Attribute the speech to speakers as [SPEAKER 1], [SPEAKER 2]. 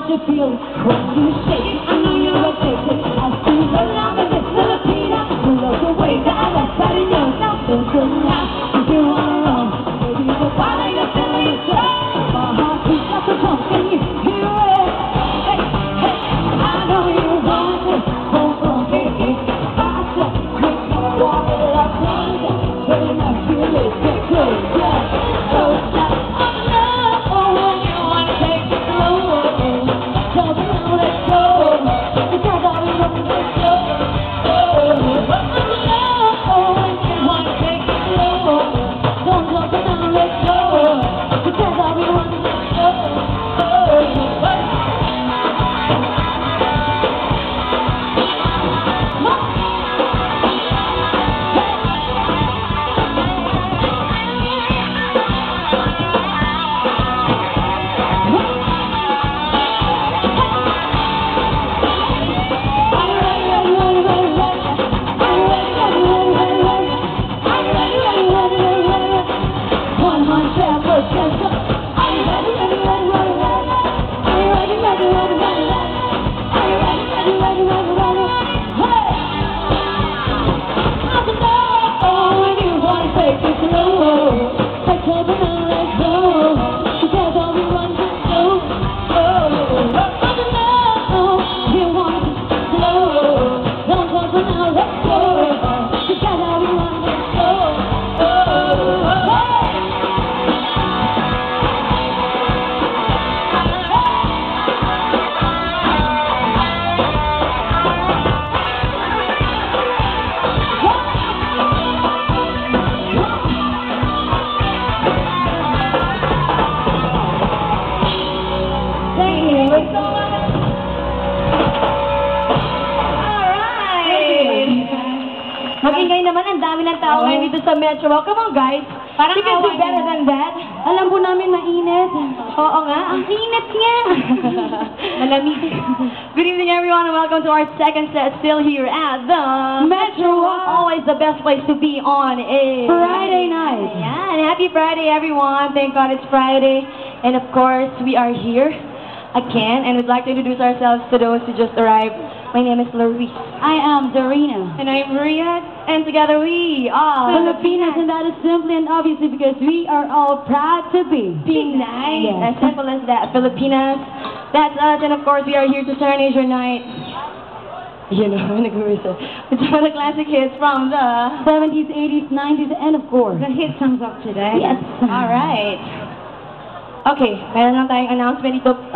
[SPEAKER 1] you feel when you shake. I know you're addicted. I see the love in this Filipina. You love the way that everybody knows. Now listen now, if you wanna run, baby, the body you're feeling is good. My heart beats like a drum, can you hear it? Hey, hey, I know you want it. Hold on, baby. Faster, quicker, walk it up, run it. Very much you listen to it, yeah. So stop. Magingay naman, ang dami ng tao ngayon dito sa Metro. Come on, guys. Parang you can do better than that. Alam po namin mainit. Oo nga, ang init nga. Malamig. Good evening, everyone, and welcome to our second set still here at the Metro. Always the best place to be on a Friday night. Yeah, and happy Friday, everyone. Thank God it's Friday. And of course, we are here again, and we'd like to introduce ourselves to those who just arrived. My name is Laurice. I am Dorina. And I'm Maria. And together we are Filipinas, and that is simply and obviously because we are all proud to be Pinay. Yes. As simple as that. Filipinas. That's us, and of course we are here to serenade your night. You know, it's one of the classic hits from the 70s, 80s, 90s, and of course the hit songs of today. Yes. All right. Okay, meron lang tayong announcement dito.